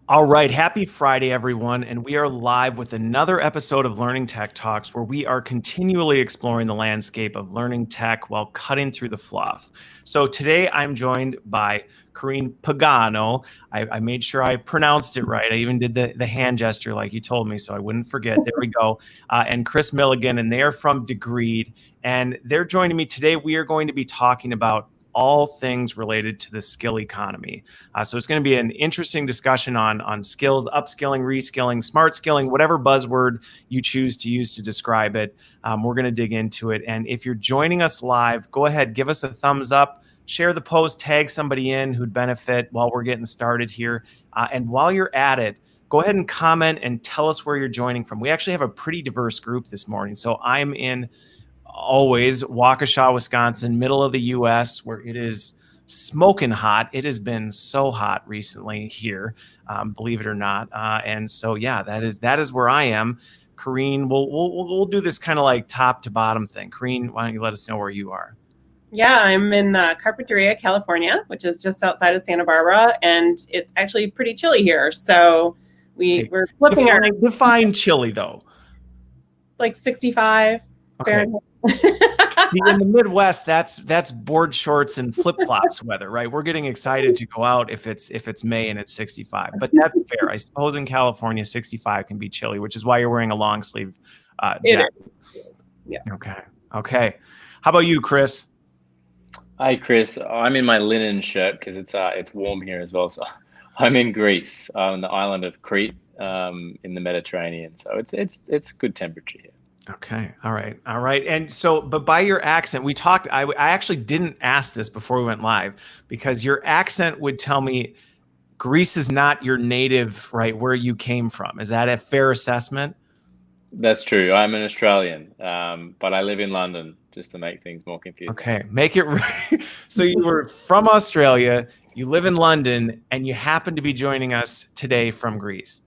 All right. Happy Friday, everyone. And we are live with another episode of Learning Tech Talks, where we are continually exploring the landscape of learning tech while cutting through the fluff. So today I'm joined by Koreen Pagano. I made sure I pronounced it right. I even did the hand gesture like you told me, so I wouldn't forget. There we go. And Chris Milligan, and they are from Degreed. And they're joining me today. We are going to be talking about all things related to the skill economy. So it's going to be an interesting discussion on skills, upskilling, reskilling, smart skilling, whatever buzzword you choose to use to describe it. We're going to dig into it. And if you're joining us live, go ahead, give us a thumbs up, share the post, tag somebody in who'd benefit while we're getting started here. And while you're at it, go ahead and comment and tell us where you're joining from. We actually have a pretty diverse group this morning. So I'm in always Waukesha, Wisconsin, middle of the U.S., where it is smoking hot. It has been so hot recently here, believe it or not. And so, yeah, that is where I am. Koreen, we'll do this kind of like top to bottom thing. Koreen, why don't you let us know where you are? Yeah, I'm in Carpinteria, California, which is just outside of Santa Barbara, and it's actually pretty chilly here. So we're flipping define chilly though. Like 65 Fahrenheit. In the Midwest, that's board shorts and flip flops weather, right? We're getting excited to go out if it's May and it's 65, but that's fair. I suppose in California, 65 can be chilly, which is why you're wearing a long sleeve jacket. Yeah. Okay. How about you, Chris? Hi, Chris. I'm in my linen shirt because it's warm here as well. So I'm in Greece, on the island of Crete, in the Mediterranean. So it's good temperature here. Okay. All right. And so, but by your accent, we talked, I actually didn't ask this before we went live, because your accent would tell me Greece is not your native, right, where you came from. Is that a fair assessment? That's true. I'm an Australian, but I live in London, just to make things more confusing. Okay. Make it so you were from Australia, you live in London, and you happen to be joining us today from Greece.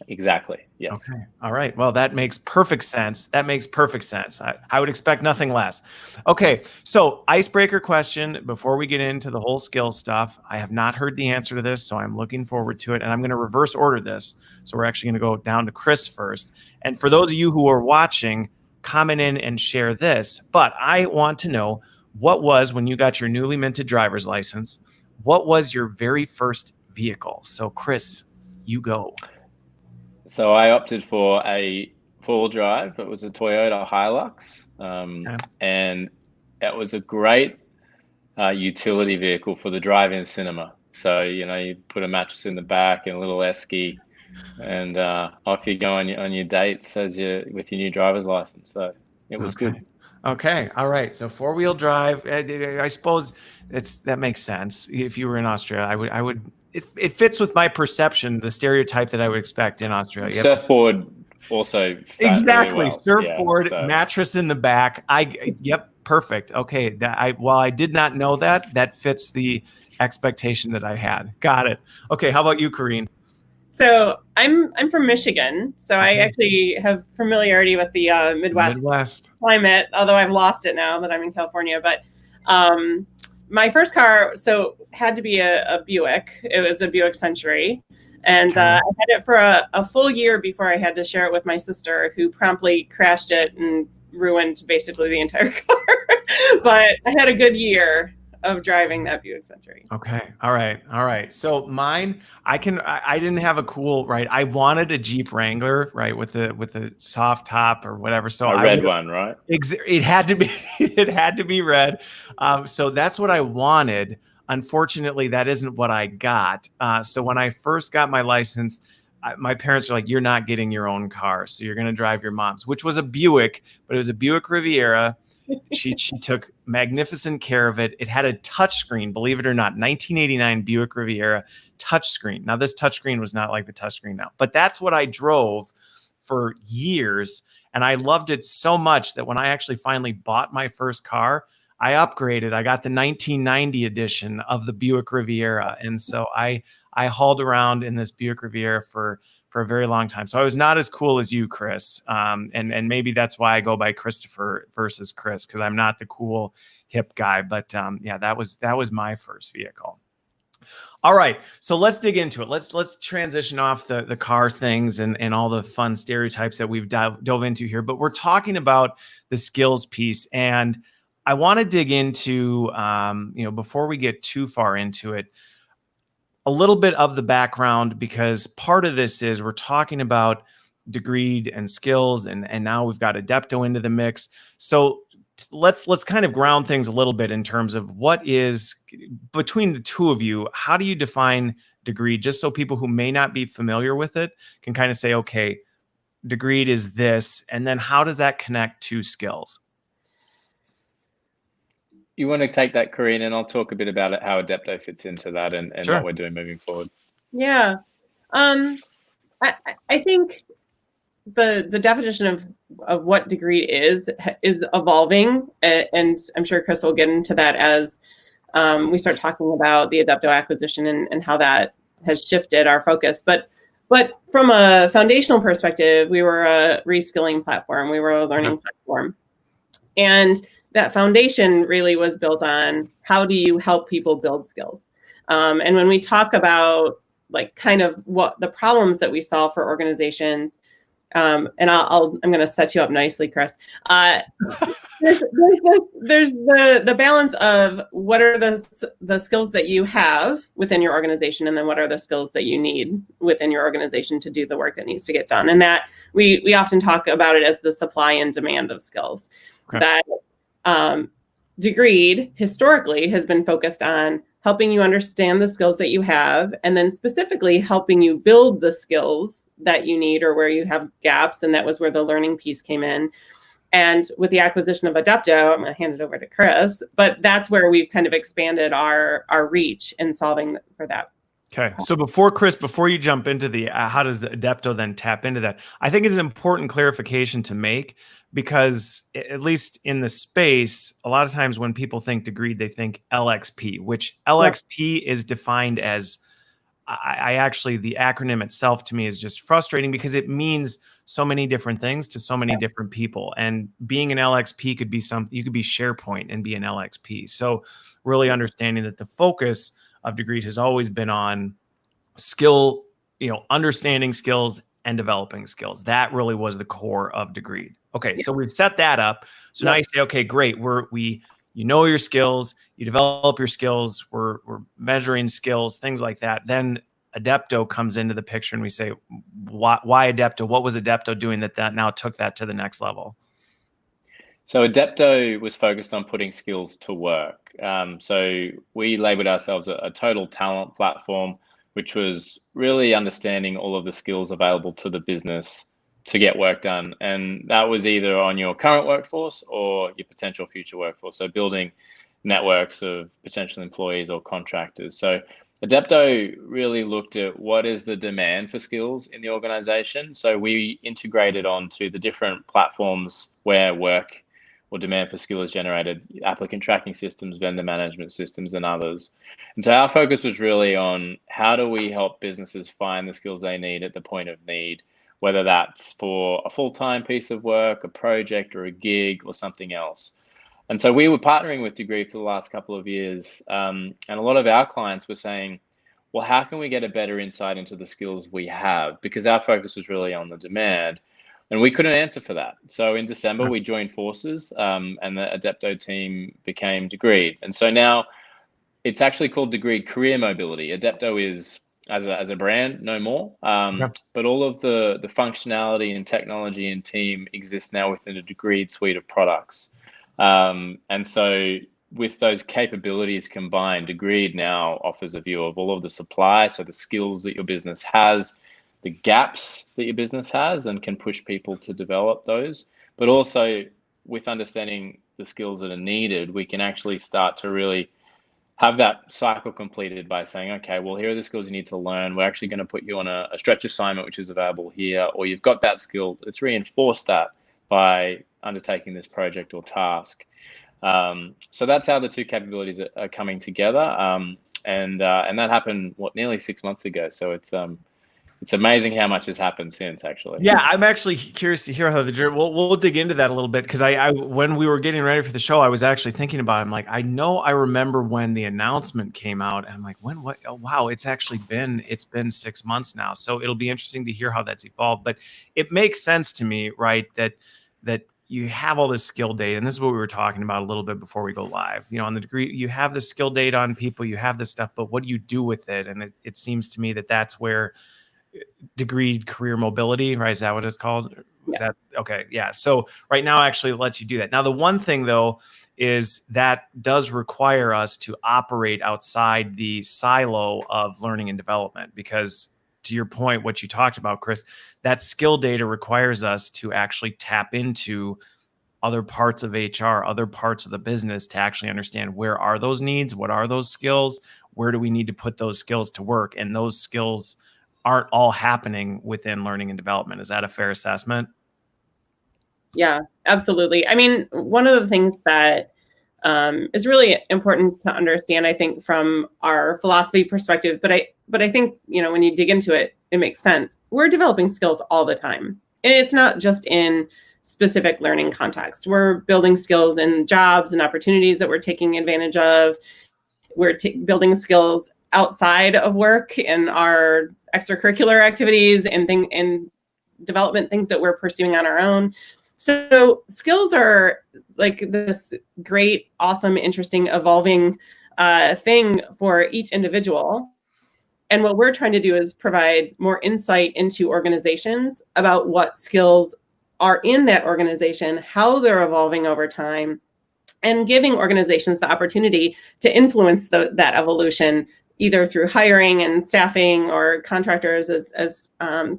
Exactly. Yes. Okay. All right. Well, that makes perfect sense. I would expect nothing less. Okay. So, icebreaker question before we get into the whole skill stuff. I have not heard the answer to this, so I'm looking forward to it. And I'm going to reverse order this. So, we're actually going to go down to Chris first. And for those of you who are watching, comment in and share this. But I want to know, what was, when you got your newly minted driver's license, what was your very first vehicle? So, Chris, you go. So I opted for a four-wheel drive. It was a Toyota Hilux, and that was a great utility vehicle for the drive-in cinema. So, you put a mattress in the back and a little esky, and off you go on your dates with your new driver's license. So it was good. Okay. All right. So four-wheel drive, I suppose that makes sense. If you were in Australia, I would. It fits with my perception, the stereotype that I would expect in Australia. Surfboard also. Exactly. Really well. Surfboard, mattress in the back. Yep. Perfect. Okay. While I did not know that fits the expectation that I had. Got it. Okay. How about you, Koreen? So I'm from Michigan, so I actually have familiarity with the Midwest climate, although I've lost it now that I'm in California. But my first car had to be a Buick. It was a Buick Century. And I had it for a full year before I had to share it with my sister, who promptly crashed it and ruined basically the entire car. But I had a good year of driving that Buick Century. Okay. All right. So mine, I didn't have a cool, right. I wanted a Jeep Wrangler, right, with a soft top or whatever. So a red one, right? It had to be red. So that's what I wanted. Unfortunately, that isn't what I got. So when I first got my license, my parents were like, "You're not getting your own car, so you're going to drive your mom's," which was a Buick, but it was a Buick Riviera. She took magnificent care of it. It had a touchscreen, believe it or not, 1989 Buick Riviera touchscreen. Now, this touchscreen was not like the touchscreen now, but that's what I drove for years. And I loved it so much that when I actually finally bought my first car, I upgraded. I got the 1990 edition of the Buick Riviera. And so I hauled around in this Buick Riviera for a very long time. So I was not as cool as you, Chris. And maybe that's why I go by Christopher versus Chris, because I'm not the cool hip guy. But yeah, that was my first vehicle. All right, so let's dig into it. Let's transition off the car things and all the fun stereotypes that we've dove into here. But we're talking about the skills piece, and I want to dig into, before we get too far into it, a little bit of the background, because part of this is we're talking about Degreed and skills, and now we've got Adepto into the mix. So let's kind of ground things a little bit in terms of what is, between the two of you, how do you define Degreed, just so people who may not be familiar with it can kind of say, okay, Degreed is this, and then how does that connect to skills? You want to take that, Koreen, and I'll talk a bit about it, how Adepto fits into that and Sure. what we're doing moving forward. Yeah. I think the definition of what Degreed is evolving, and I'm sure Chris will get into that as we start talking about the Adepto acquisition and how that has shifted our focus. But from a foundational perspective, we were a reskilling platform. We were a learning platform. And that foundation really was built on how do you help people build skills. And when we talk about like kind of what the problems that we solve for organizations, and I'm going to set you up nicely, Chris. There's the balance of what are the skills that you have within your organization, and then what are the skills that you need within your organization to do the work that needs to get done. And that we often talk about it as the supply and demand of skills. Okay. That Degreed historically has been focused on helping you understand the skills that you have, and then specifically helping you build the skills that you need or where you have gaps. And that was where the learning piece came in. And with the acquisition of Adepto, I'm going to hand it over to Chris, but that's where we've kind of expanded our reach in solving for that. Okay. So before you jump into the how does the Adepto then tap into that, I think it's an important clarification to make, because at least in the space, a lot of times when people think Degreed, they think LXP, which LXP is defined as, I actually, the acronym itself to me is just frustrating because it means so many different things to so many different people. And being an LXP could be something, you could be SharePoint and be an LXP. So really understanding that the focus of Degreed has always been on skill, understanding skills and developing skills. That really was the core of Degreed. Okay, so we've set that up. So now you say, okay, great. You know your skills, you develop your skills, we're measuring skills, things like that. Then Adepto comes into the picture, and we say, why Adepto? What was Adepto doing that now took that to the next level? So Adepto was focused on putting skills to work. So we labeled ourselves a total talent platform, which was really understanding all of the skills available to the business to get work done. And that was either on your current workforce or your potential future workforce. So building networks of potential employees or contractors. So Adepto really looked at what is the demand for skills in the organization. So we integrated onto the different platforms where work or demand for skill is generated, applicant tracking systems, vendor management systems, and others. And so our focus was really on how do we help businesses find the skills they need at the point of need, whether that's for a full-time piece of work, a project, or a gig, or something else. And so we were partnering with Degreed for the last couple of years, and a lot of our clients were saying, well, how can we get a better insight into the skills we have? Because our focus was really on the demand, and we couldn't answer for that. So in December, we joined forces, and the Adepto team became Degreed. And so now it's actually called Degreed Career Mobility. Adepto is, as a brand, no more. But all of the functionality and technology and team exists now within a Degreed suite of products. And so with those capabilities combined, Degreed now offers a view of all of the supply, so the skills that your business has, the gaps that your business has, and can push people to develop those. But also with understanding the skills that are needed, we can actually start to really have that cycle completed by saying, okay, well, here are the skills you need to learn. We're actually going to put you on a stretch assignment, which is available here, or you've got that skill. Let's reinforce that by undertaking this project or task. So that's how the two capabilities are coming together. And that happened, nearly 6 months ago. So it's it's amazing how much has happened since, actually. Yeah, I'm actually curious to hear how the journey. We'll dig into that a little bit because I when we were getting ready for the show, I was actually thinking about it. I'm like, I know I remember when the announcement came out, and I'm like, what? Oh, wow, it's been 6 months now. So it'll be interesting to hear how that's evolved. But it makes sense to me, right? That you have all this skill data, and this is what we were talking about a little bit before we go live. On the degree, you have the skill data on people, you have this stuff, but what do you do with it? And it seems to me that that's where Degreed career mobility, right? Is that what it's called? Is that okay? Yeah. So right now actually it lets you do that. Now, the one thing though is that does require us to operate outside the silo of learning and development, because to your point, what you talked about, Chris, that skill data requires us to actually tap into other parts of HR, other parts of the business to actually understand where are those needs, what are those skills, where do we need to put those skills to work, and those skills aren't all happening within learning and development. Is that a fair assessment? Yeah, absolutely. I mean, one of the things that is really important to understand, I think, from our philosophy perspective, but I think, when you dig into it, it makes sense. We're developing skills all the time. And it's not just in specific learning context. We're building skills in jobs and opportunities that we're taking advantage of. We're building skills outside of work in our extracurricular activities and development things that we're pursuing on our own. So skills are like this great, awesome, interesting, evolving thing for each individual. And what we're trying to do is provide more insight into organizations about what skills are in that organization, how they're evolving over time, and giving organizations the opportunity to influence that evolution, either through hiring and staffing or contractors, as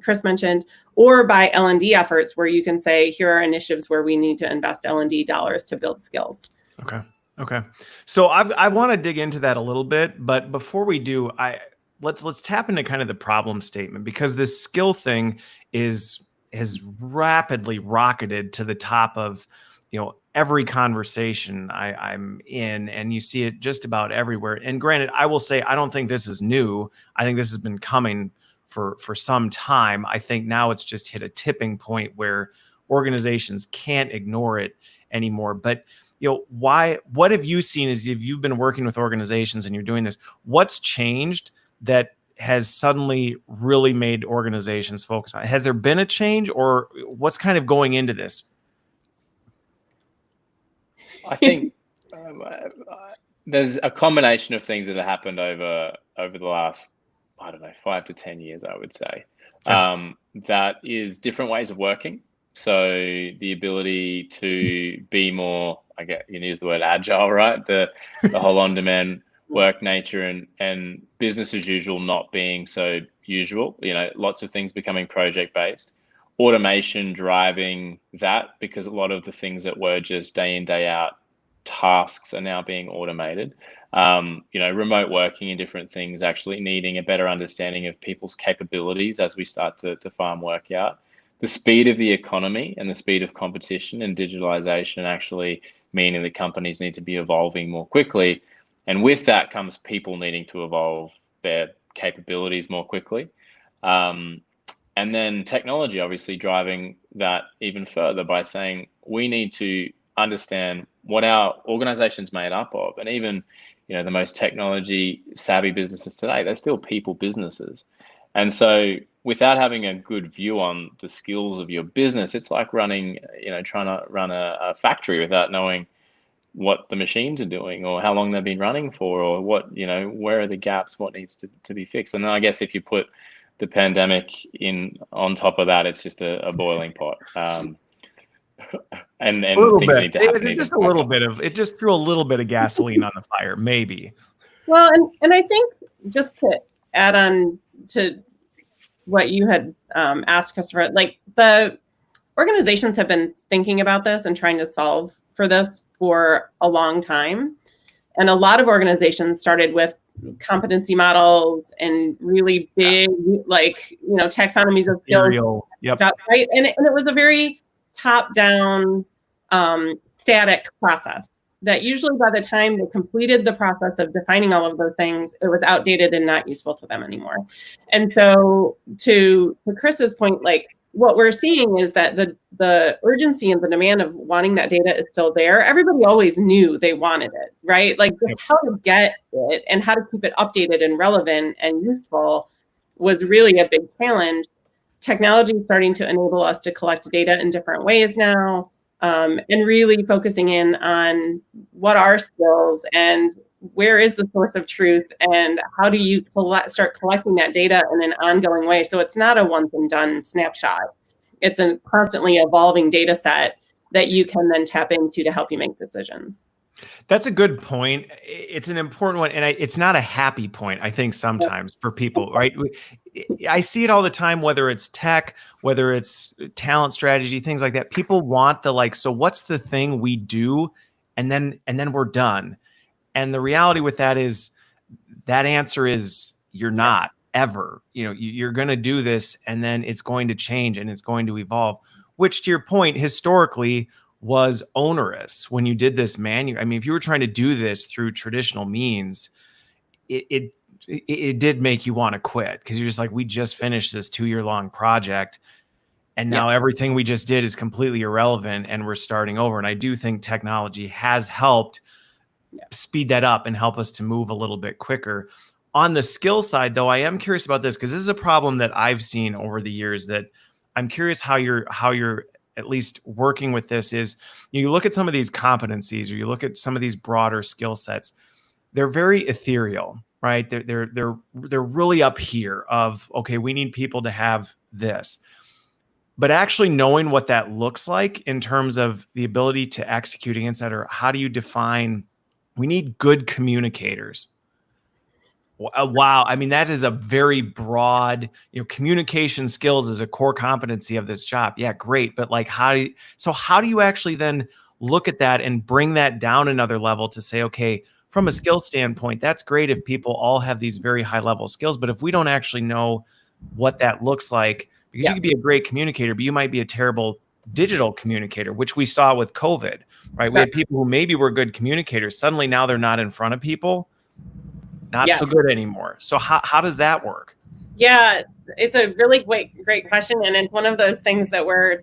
Chris mentioned, or by L&D efforts where you can say, here are initiatives where we need to invest L&D dollars to build skills. Okay. So I want to dig into that a little bit, but before we do, let's tap into kind of the problem statement, because this skill thing has rapidly rocketed to the top of every conversation I'm in, and you see it just about everywhere. And granted, I will say, I don't think this is new. I think this has been coming for some time. I think now it's just hit a tipping point where organizations can't ignore it anymore. But what have you seen as if you've been working with organizations and you're doing this? What's changed that has suddenly really made organizations focus on it? Has there been a change, or what's kind of going into this? I think there's a combination of things that have happened over the last, 5 to 10 years, I would say. Okay. That is different ways of working. So the ability to be more, you use the word agile, right? The whole on-demand work nature and business as usual not being so usual. Lots of things becoming project-based. Automation driving that, because a lot of the things that were just day in, day out tasks are now being automated. Remote working and different things actually needing a better understanding of people's capabilities as we start to farm work out. The speed of the economy and the speed of competition and digitalization actually meaning that companies need to be evolving more quickly. And with that comes people needing to evolve their capabilities more quickly. And then technology obviously driving that even further by saying we need to understand what our organization's made up of. And even, the most technology savvy businesses today, they're still people businesses. And so without having a good view on the skills of your business, it's like trying to run a factory without knowing what the machines are doing or how long they've been running for, or what, where are the gaps, what needs to be fixed. And then I guess if you put the pandemic in on top of that, it's just a boiling pot. And things need to happen. It just threw a little bit of gasoline on the fire, maybe. Well, and I think just to add on to what you had asked, Christopher, like the organizations have been thinking about this and trying to solve for this for a long time. And a lot of organizations started with competency models and really big, taxonomies of skills. Yep. Right. And it was a very top-down, static process. that usually by the time they completed the process of defining all of those things, it was outdated and not useful to them anymore. And so to Chris's point, like what we're seeing is that the urgency and the demand of wanting that data is still there. Everybody always knew they wanted it, right? Like how to get it and how to keep it updated and relevant and useful was really a big challenge. Technology is starting to enable us to collect data in different ways now, and really focusing in on what are skills and where is the source of truth and how do you start collecting that data in an ongoing way. So it's not a once and done snapshot. It's a constantly evolving data set that you can then tap into to help you make decisions. That's a good point. It's an important one. And it's not a happy point, I think, sometimes for people, right? I see it all the time, whether it's tech, whether it's talent strategy, things like that. People want the like, so what's the thing we do? And then we're done. And the reality with that is that answer is you're not ever. You're going to do this and then it's going to change and it's going to evolve, which to your point, historically was onerous when you did this manual. I mean, if you were trying to do this through traditional means, it did make you want to quit because you're just like, we just finished this 2-year-long project and now everything we just did is completely irrelevant and we're starting over. And I do think technology has helped speed that up and help us to move a little bit quicker. On the skill side, though, I am curious about this because this is a problem that I've seen over the years that I'm curious how you're at least working with this is you look at some of these competencies or you look at some of these broader skill sets, they're very ethereal, right? They're really up here of, okay, we need people to have this, but actually knowing what that looks like in terms of the ability to execute against that, or how do you define, we need good communicators. Wow. I mean, that is a very broad, communication skills is a core competency of this job. Yeah, great. But like, how do you actually then look at that and bring that down another level to say, okay, from a skill standpoint, that's great if people all have these very high level skills. But if we don't actually know what that looks like, because you could be a great communicator, but you might be a terrible digital communicator, which we saw with COVID, right? We had people who maybe were good communicators. Suddenly now they're not in front of people. Not so good anymore. So how does that work? Yeah, it's a really great question. And it's one of those things that we're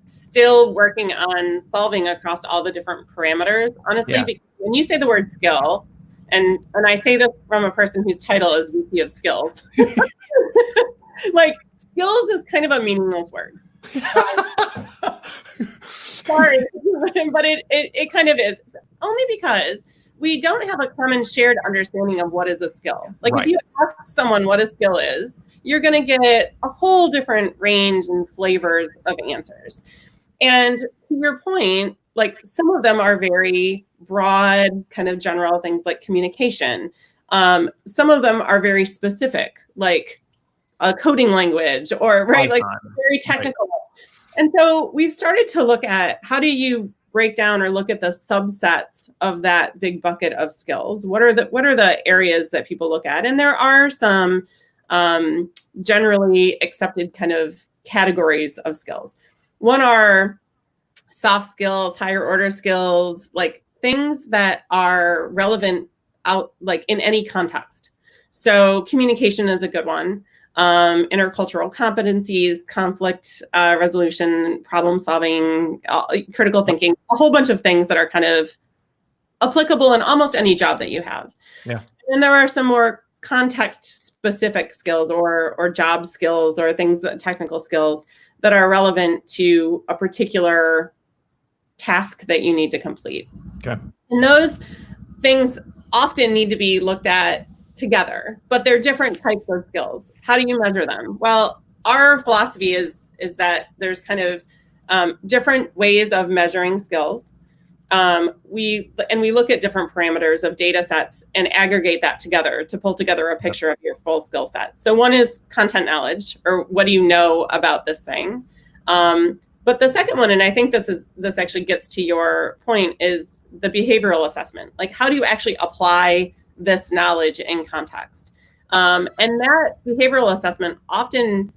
still working on solving across all the different parameters, honestly, because when you say the word skill, and I say this from a person whose title is VP of Skills, like skills is kind of a meaningless word. Sorry, but it kind of is, only because we don't have a common shared understanding of what is a skill. Like if you ask someone what a skill is, you're going to get a whole different range and flavors of answers. And to your point, like some of them are very broad, kind of general things like communication. Some of them are very specific, like a coding language or like very technical. And so we've started to look at how do you break down or look at the subsets of that big bucket of skills. What are the areas that people look at? And there are some generally accepted kind of categories of skills. One are soft skills, higher order skills, like things that are relevant out like in any context. So communication is a good one. Intercultural competencies, conflict resolution, problem solving, critical thinking, a whole bunch of things that are kind of applicable in almost any job that you have. Yeah. And there are some more context specific skills or job skills or things that technical skills that are relevant to a particular task that you need to complete. Okay. And those things often need to be looked at together, but they're different types of skills. How do you measure them? Well, our philosophy is that there's kind of different ways of measuring skills. We look at different parameters of data sets and aggregate that together to pull together a picture of your full skill set. So one is content knowledge, or what do you know about this thing? But the second one, and I think this actually gets to your point, is the behavioral assessment. Like, how do you actually apply this knowledge in context? And that behavioral assessment often,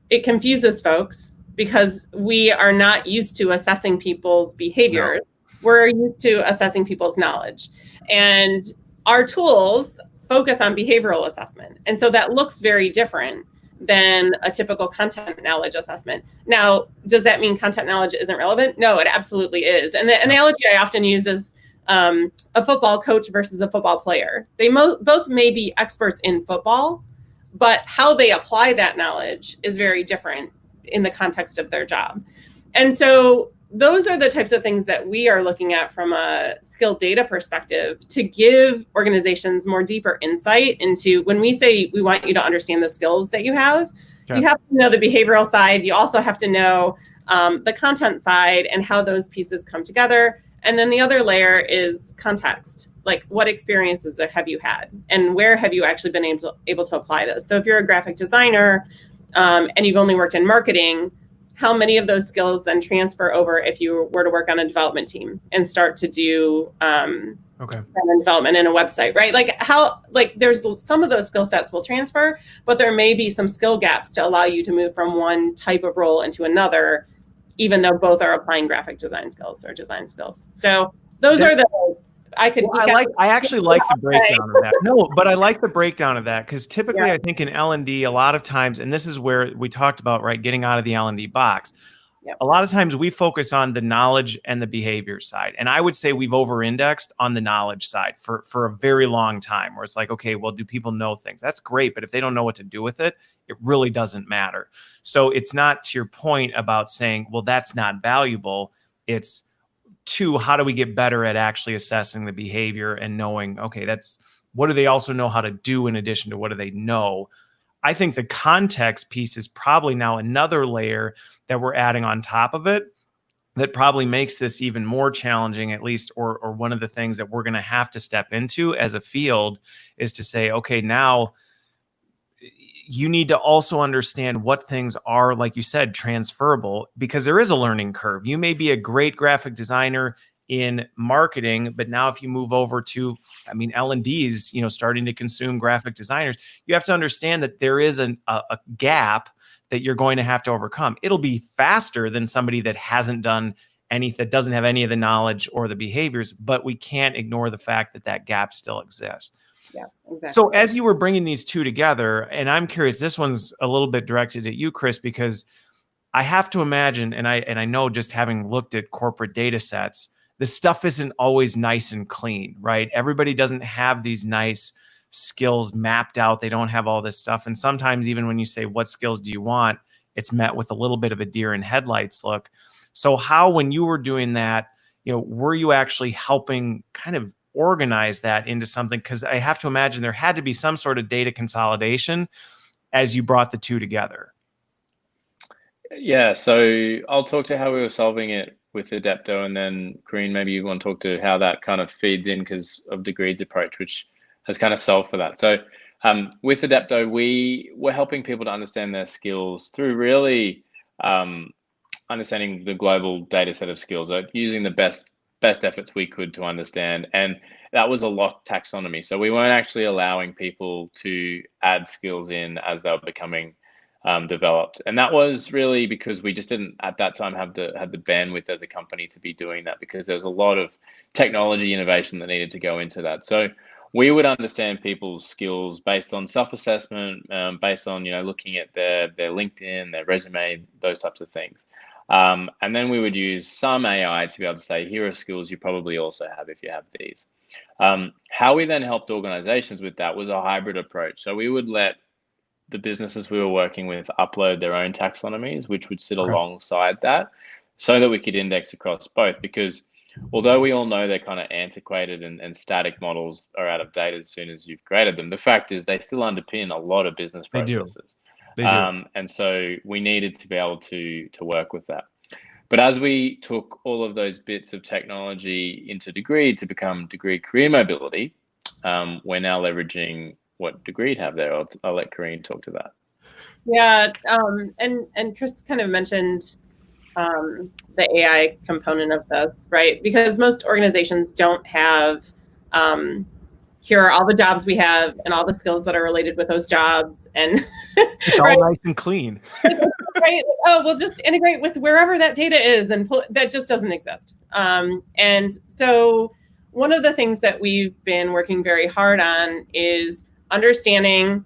it confuses folks because we are not used to assessing people's behaviors. we're used to assessing people's knowledge. And our tools focus on behavioral assessment. And so that looks very different than a typical content knowledge assessment. Now, does that mean content knowledge isn't relevant? No, it absolutely is. And the analogy I often use is a football coach versus a football player. They both may be experts in football, but how they apply that knowledge is very different in the context of their job. And so those are the types of things that we are looking at from a skill data perspective to give organizations more deeper insight into when we say we want you to understand the skills that you have. Okay. You have to know the behavioral side. You also have to know the content side and how those pieces come together. And then the other layer is context. Like, what experiences have you had and where have you actually been able to apply this? So if you're a graphic designer and you've only worked in marketing, how many of those skills then transfer over if you were to work on a development team and start to do development in a website, right? There's some of those skill sets will transfer, but there may be some skill gaps to allow you to move from one type of role into another, even though both are applying graphic design skills or design skills. So those are the I actually like the breakdown of that. No, but I like the breakdown of that because typically I think in L&D a lot of times, and this is where we talked about, right, getting out of the L&D box. Yep. A lot of times we focus on the knowledge and the behavior side. And I would say we've over-indexed on the knowledge side for a very long time, where it's like, okay, well, do people know things? That's great. But if they don't know what to do with it, it really doesn't matter. So it's not, to your point about saying, well, that's not valuable. It's, two, how do we get better at actually assessing the behavior and knowing, okay, that's what do they also know how to do in addition to what do they know? I think the context piece is probably now another layer that we're adding on top of it that probably makes this even more challenging, at least, or one of the things that we're going to have to step into as a field is to say, okay, now you need to also understand what things are, like you said, transferable, because there is a learning curve. You may be a great graphic designer in marketing, but now if you move over to, L&D's, starting to consume graphic designers, you have to understand that there is a gap that you're going to have to overcome. It'll be faster than somebody that hasn't done that doesn't have any of the knowledge or the behaviors, but we can't ignore the fact that that gap still exists. Yeah, exactly. So as you were bringing these two together, and I'm curious, this one's a little bit directed at you, Chris, because I have to imagine, and I know just having looked at corporate data sets, this stuff isn't always nice and clean, right? Everybody doesn't have these nice skills mapped out. They don't have all this stuff. And sometimes even when you say, what skills do you want? It's met with a little bit of a deer in headlights look. So how, when you were doing that, were you actually helping kind of organize that into something? Because I have to imagine there had to be some sort of data consolidation as you brought the two together. Yeah, so I'll talk to how we were solving it with Adepto, and then Koreen, maybe you want to talk to how that kind of feeds in because of Degreed's approach, which has kind of solved for that. So with Adepto, we were helping people to understand their skills through really understanding the global data set of skills, using the best efforts we could to understand. And that was a locked taxonomy. So we weren't actually allowing people to add skills in as they were becoming developed. And that was really because we just didn't at that time have the bandwidth as a company to be doing that, because there's a lot of technology innovation that needed to go into that. So we would understand people's skills based on self-assessment, based on, looking at their LinkedIn, their resume, those types of things. And then we would use some AI to be able to say, here are skills you probably also have if you have these. How we then helped organizations with that was a hybrid approach. So we would let the businesses we were working with upload their own taxonomies, which would sit alongside that, so that we could index across both. Because although we all know they're kind of antiquated and static models are out of date as soon as you've created them, the fact is they still underpin a lot of business processes. They do. And so we needed to be able to work with that. But as we took all of those bits of technology into Degreed to become Degreed Career Mobility, we're now leveraging what Degreed have there. I'll let Koreen talk to that. Yeah, and Chris kind of mentioned the AI component of this, right? Because most organizations don't have, here are all the jobs we have and all the skills that are related with those jobs. And it's all nice and clean. Right? Oh, we'll just integrate with wherever that data is, and that just doesn't exist. And so one of the things that we've been working very hard on is understanding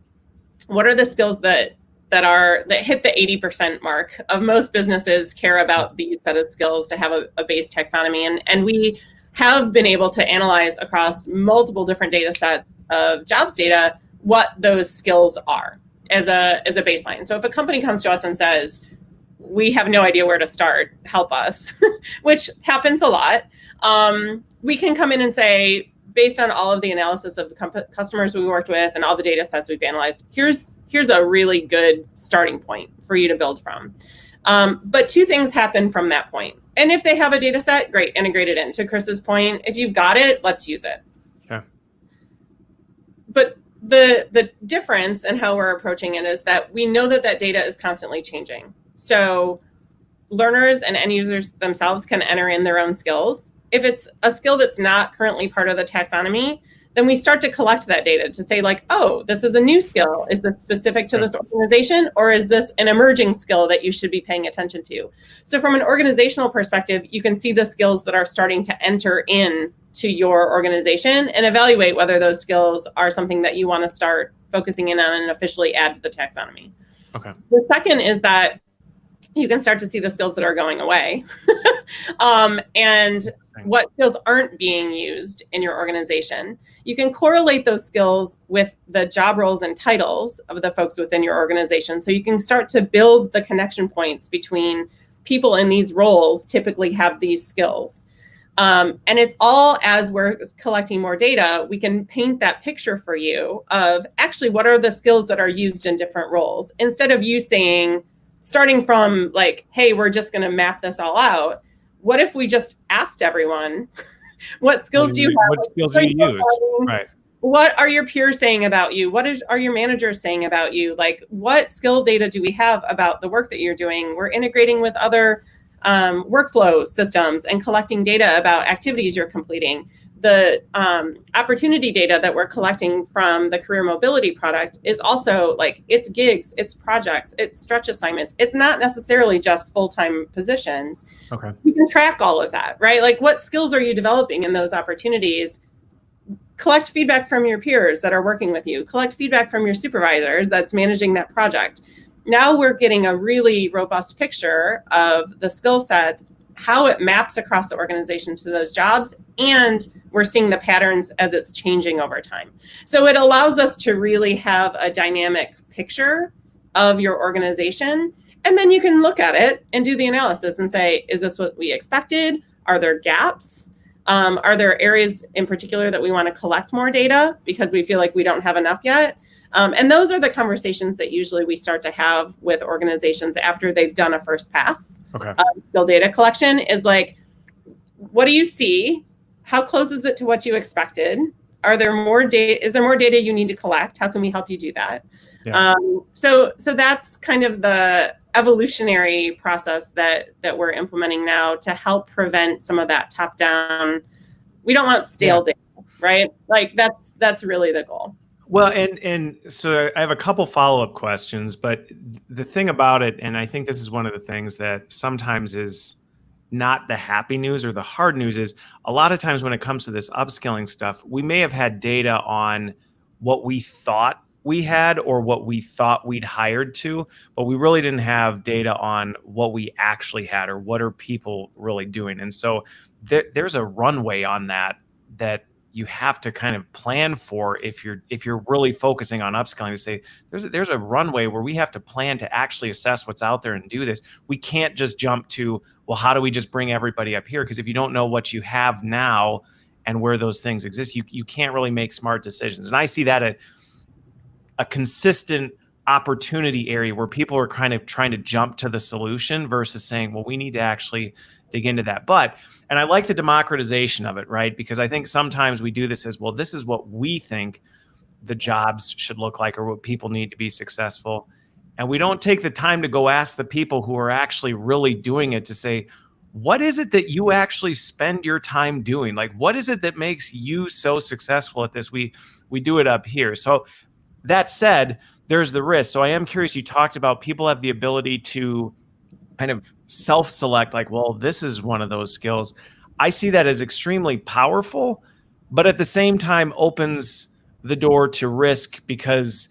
what are the skills that hit the 80% mark of most businesses care about these set of skills to have a base taxonomy. And we have been able to analyze across multiple different data sets of jobs data what those skills are as a baseline. So if a company comes to us and says, we have no idea where to start, help us, which happens a lot, we can come in and say, based on all of the analysis of the customers we worked with and all the data sets we've analyzed, here's a really good starting point for you to build from. But two things happen from that point. And if they have a data set, great, integrate it in. To Chris's point, if you've got it, let's use it. Okay. But the difference in how we're approaching it is that we know that data is constantly changing. So learners and end users themselves can enter in their own skills. If it's a skill that's not currently part of the taxonomy, then we start to collect that data to say like, oh, this is a new skill. Is this specific to this organization, or is this an emerging skill that you should be paying attention to? So from an organizational perspective, you can see the skills that are starting to enter in to your organization and evaluate whether those skills are something that you want to start focusing in on and officially add to the taxonomy. Okay. The second is that you can start to see the skills that are going away and what skills aren't being used in your organization. You can correlate those skills with the job roles and titles of the folks within your organization. So you can start to build the connection points between people in these roles typically have these skills. And it's all as we're collecting more data, we can paint that picture for you of actually what are the skills that are used in different roles. Instead of you saying, starting from like, hey, we're just going to map this all out. What if we just asked everyone, what skills do you have? What skills do you use? Right. What are your peers saying about you? What are your managers saying about you? Like, what skill data do we have about the work that you're doing? We're integrating with other workflow systems and collecting data about activities you're completing. The opportunity data that we're collecting from the career mobility product is also like, it's gigs, it's projects, it's stretch assignments. It's not necessarily just full-time positions. Okay. You can track all of that, right? Like, what skills are you developing in those opportunities? Collect feedback from your peers that are working with you. Collect feedback from your supervisor that's managing that project. Now we're getting a really robust picture of the skill sets, how it maps across the organization to those jobs, and we're seeing the patterns as it's changing over time. So it allows us to really have a dynamic picture of your organization, and then you can look at it and do the analysis and say, is this what we expected? Are there gaps? Are there areas in particular that we want to collect more data because we feel like we don't have enough yet? And those are the conversations that usually we start to have with organizations after they've done a first pass. Okay. Skill data collection is like, what do you see? How close is it to what you expected? Are there more data? Is there more data you need to collect? How can we help you do that? Yeah. So that's kind of the evolutionary process that we're implementing now to help prevent some of that top down. We don't want stale data, right? Like that's really the goal. Well, and so I have a couple follow-up questions, but the thing about it, and I think this is one of the things that sometimes is not the happy news or the hard news, is a lot of times when it comes to this upskilling stuff, we may have had data on what we thought we had or what we thought we'd hired to, but we really didn't have data on what we actually had or what are people really doing. And so there's a runway on that you have to kind of plan for if you're really focusing on upskilling, to say there's a runway where we have to plan to actually assess what's out there and do this. We can't just jump to, well, how do we just bring everybody up here? Because if you don't know what you have now and where those things exist, you can't really make smart decisions. And I see that a consistent opportunity area where people are kind of trying to jump to the solution versus saying, well, we need to actually dig into that. And I like the democratization of it, right? Because I think sometimes we do this as, well, this is what we think the jobs should look like or what people need to be successful. And we don't take the time to go ask the people who are actually really doing it to say, what is it that you actually spend your time doing? Like, what is it that makes you so successful at this? We do it up here. So that said, there's the risk. So I am curious, you talked about people have the ability to kind of self-select, like, well, this is one of those skills. I see that as extremely powerful, but at the same time opens the door to risk because,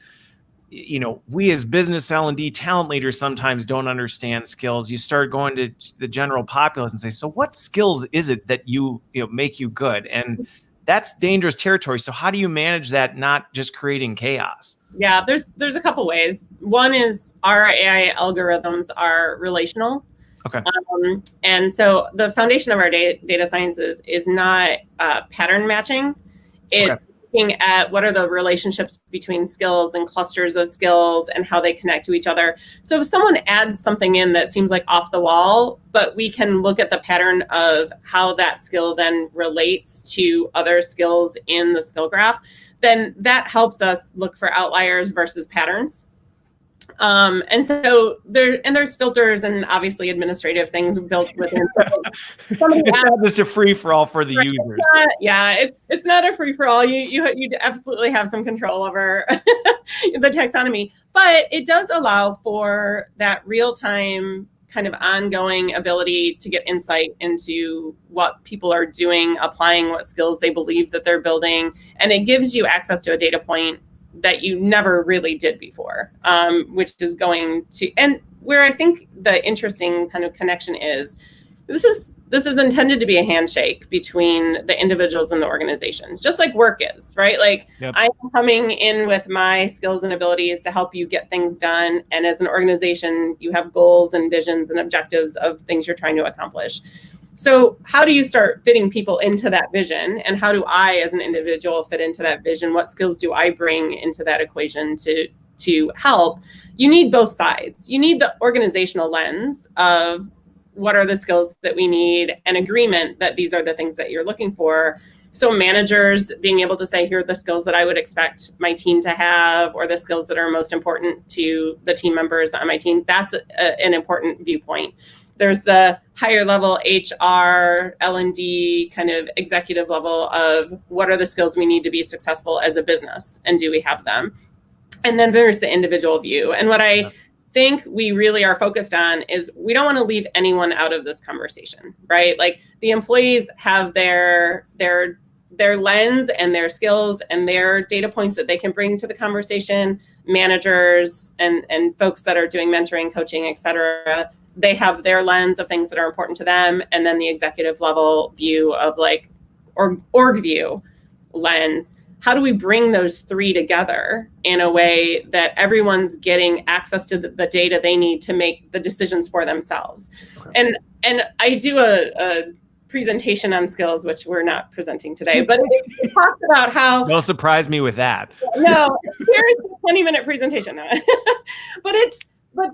you know, we as business L&D talent leaders sometimes don't understand skills. You start going to the general populace and say, so what skills is it that you know make you good? And that's dangerous territory. So how do you manage that, not just creating chaos? Yeah, there's a couple ways. One is our AI algorithms are relational. Okay. And so the foundation of our data sciences is not pattern matching. It's looking at what are the relationships between skills and clusters of skills and how they connect to each other. So if someone adds something in that seems like off the wall, but we can look at the pattern of how that skill then relates to other skills in the skill graph, then that helps us look for outliers versus patterns. And so there's filters and obviously administrative things built within. It's not just a free for all for the users. It's not a free for all. You absolutely have some control over the taxonomy, but it does allow for that real time kind of ongoing ability to get insight into what people are doing, applying what skills they believe that they're building, and it gives you access to a data point that you never really did before, which is going to, and where I think the interesting kind of connection is, this is intended to be a handshake between the individuals and the organization, just like work is, right? Like I'm coming in with my skills and abilities to help you get things done. And as an organization, you have goals and visions and objectives of things you're trying to accomplish. So how do you start fitting people into that vision? And how do I, as an individual, fit into that vision? What skills do I bring into that equation to help? You need both sides. You need the organizational lens of what are the skills that we need, and agreement that these are the things that you're looking for. So managers being able to say, here are the skills that I would expect my team to have, or the skills that are most important to the team members on my team. That's an important viewpoint. There's the higher level HR, L&D, kind of executive level of what are the skills we need to be successful as a business, and do we have them? And then there's the individual view. And what I think we really are focused on is we don't want to leave anyone out of this conversation, right? Like the employees have their lens and their skills and their data points that they can bring to the conversation. Managers and folks that are doing mentoring, coaching, et cetera, they have their lens of things that are important to them. And then the executive level view of like org view lens. How do we bring those three together in a way that everyone's getting access to the data they need to make the decisions for themselves? And I do a presentation on skills, which we're not presenting today, but it talks about how... Don't surprise me with that. No, here's a 20-minute presentation. But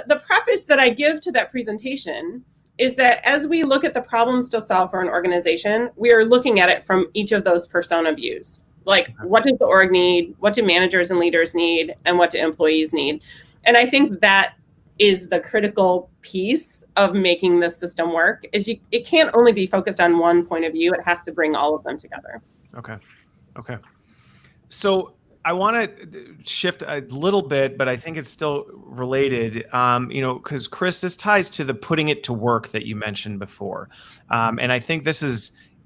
the preface that I give to that presentation is that as we look at the problems to solve for an organization, we are looking at it from each of those persona views. Like, what does the org need? What do managers and leaders need? And what do employees need? And I think that is the critical piece of making this system work, is it can't only be focused on one point of view. It has to bring all of them together. Okay. So I want to shift a little bit, but I think it's still related, because Chris, this ties to the putting it to work that you mentioned before. And I think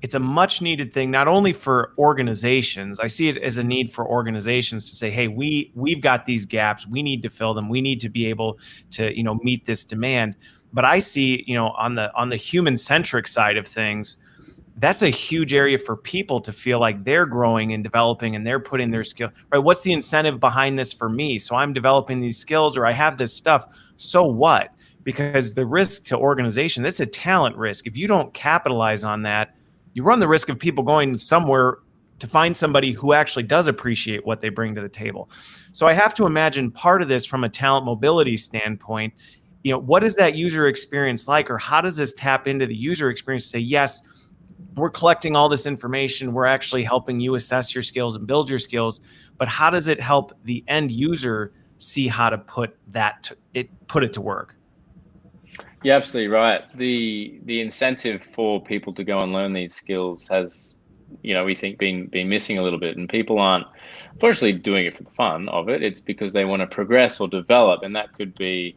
it's a much needed thing, not only for organizations. I see it as a need for organizations to say, hey, we've got these gaps. We need to fill them. We need to be able to, meet this demand. But I see, on the human centric side of things, that's a huge area for people to feel like they're growing and developing and they're putting their skill, right? What's the incentive behind this for me? So I'm developing these skills, or I have this stuff. So what? Because the risk to organization, it's a talent risk. If you don't capitalize on that, you run the risk of people going somewhere to find somebody who actually does appreciate what they bring to the table. So I have to imagine part of this from a talent mobility standpoint, what is that user experience like, or how does this tap into the user experience to say, yes, we're collecting all this information, we're actually helping you assess your skills and build your skills, but how does it help the end user see how to put it to work? You're absolutely right. The incentive for people to go and learn these skills has, we think been missing a little bit, and people aren't unfortunately doing it for the fun of it. It's because they want to progress or develop, and that could be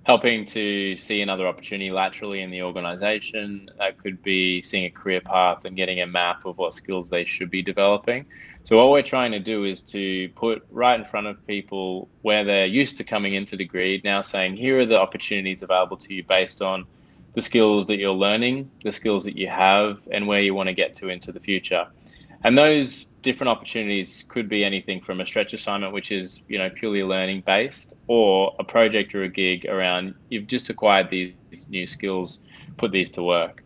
helping to see another opportunity laterally in the organization. That could be seeing a career path and getting a map of what skills they should be developing. So what we're trying to do is to put right in front of people where they're used to coming into Degreed, now saying, here are the opportunities available to you based on the skills that you're learning, the skills that you have, and where you want to get to into the future. And those different opportunities could be anything from a stretch assignment, which is, purely learning based, or a project or a gig around, you've just acquired these new skills, put these to work.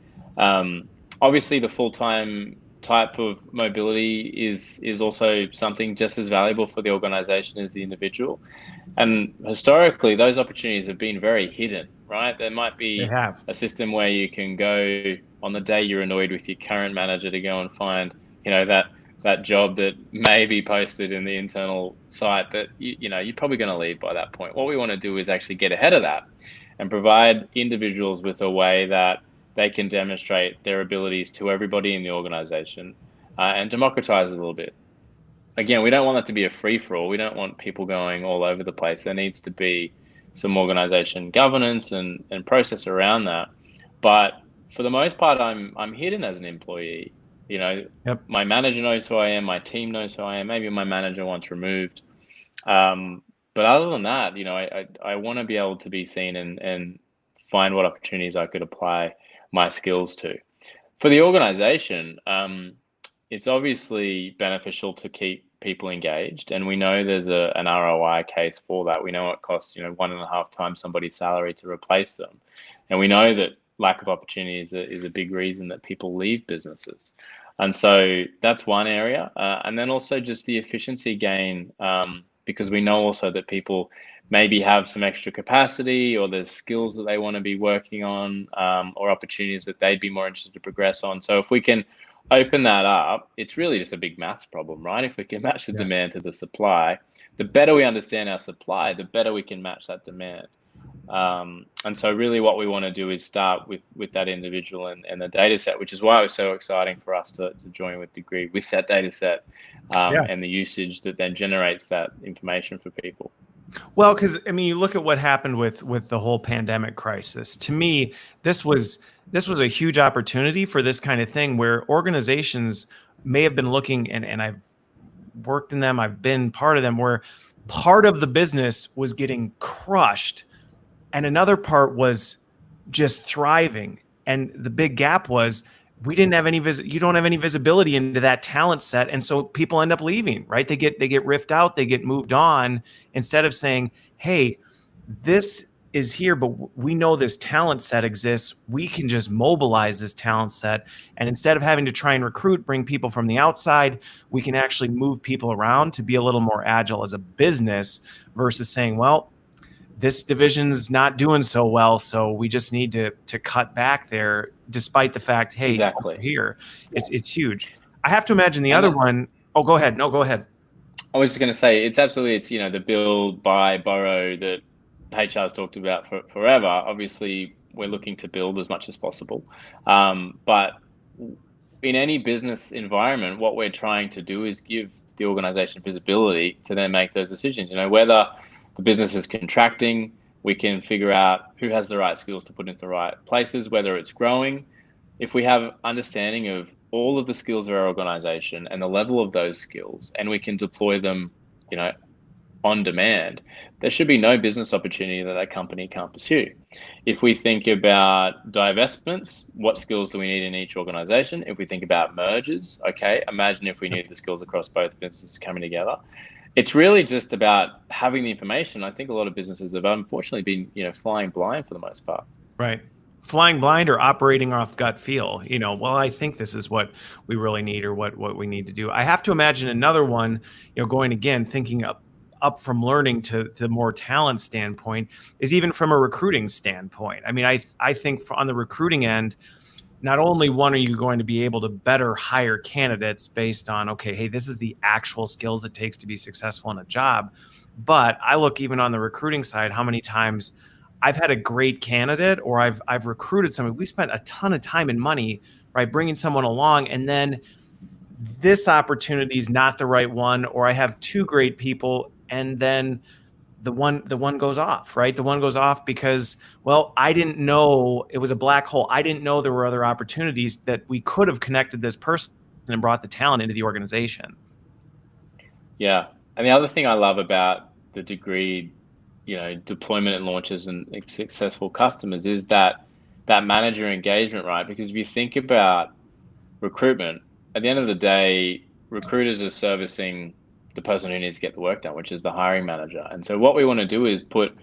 Obviously the full-time type of mobility is also something just as valuable for the organization as the individual. And historically, those opportunities have been very hidden, right? There might be a system where you can go on the day you're annoyed with your current manager to go and find, that job that may be posted in the internal site, but you're probably going to leave by that point. What we want to do is actually get ahead of that and provide individuals with a way that they can demonstrate their abilities to everybody in the organization, and democratize it a little bit. Again, we don't want that to be a free-for-all. We don't want people going all over the place. There needs to be some organization governance and process around that. But for the most part, I'm hidden as an employee. My manager knows who I am, my team knows who I am, maybe my manager wants removed. But other than that, I want to be able to be seen and find what opportunities I could apply my skills to. For the organization, it's obviously beneficial to keep people engaged, and we know there's an ROI case for that. We know it costs 1.5 times somebody's salary to replace them, and we know that lack of opportunity is a big reason that people leave businesses. And so that's one area, and then also just the efficiency gain, because we know also that people maybe have some extra capacity, or there's skills that they want to be working on, or opportunities that they'd be more interested to progress on. So if we can open that up, it's really just a big maths problem, right? If we can match the demand to the supply, the better we understand our supply, the better we can match that demand. And so really what we want to do is start with that individual and the data set, which is why it was so exciting for us to join with Degreed with that data set, and the usage that then generates that information for people. Well, because you look at what happened with the whole pandemic crisis. To me, this was a huge opportunity for this kind of thing, where organizations may have been looking, and I've worked in them, I've been part of them, where part of the business was getting crushed and another part was just thriving. And the big gap was we didn't have you don't have any visibility into that talent set. And so people end up leaving, right? They get ripped out, they get moved on, instead of saying, hey, this is here, but we know this talent set exists. We can just mobilize this talent set. And instead of having to try and bring people from the outside, we can actually move people around to be a little more agile as a business, versus saying, well, this division's not doing so well, so we just need to cut back there, despite the fact, hey, exactly. Here, it's huge. I have to imagine the other one. Oh, go ahead. No, go ahead. I was just going to say, it's the build, buy, borrow that HR has talked about forever. Obviously, we're looking to build as much as possible. But in any business environment, what we're trying to do is give the organization visibility to then make those decisions. Whether the business is contracting, we can figure out who has the right skills to put into the right places, whether it's growing. If we have understanding of all of the skills of our organization and the level of those skills, and we can deploy them, on demand, there should be no business opportunity that company can't pursue. If we think about divestments, what skills do we need in each organization? If we think about mergers, okay, imagine if we knew the skills across both businesses coming together. It's really just about having the information. I think a lot of businesses have unfortunately been, flying blind for the most part. Right. Flying blind or operating off gut feel. Well, I think this is what we really need, or what we need to do. I have to imagine another one, going again, thinking up from learning to the more talent standpoint, is even from a recruiting standpoint. I think on the recruiting end, not only are you going to be able to better hire candidates based on, okay, hey, this is the actual skills it takes to be successful in a job, but I look even on the recruiting side, how many times I've had a great candidate, or I've recruited somebody. We spent a ton of time and money, right, bringing someone along, and then this opportunity is not the right one, or I have two great people, and then the one goes off, right? The one goes off because, well, I didn't know it was a black hole. I didn't know there were other opportunities that we could have connected this person and brought the talent into the organization. Yeah. And the other thing I love about the Degreed, deployment and launches and successful customers is that manager engagement, right? Because if you think about recruitment, at the end of the day, recruiters are servicing the person who needs to get the work done, which is the hiring manager. And so what we want to do is put,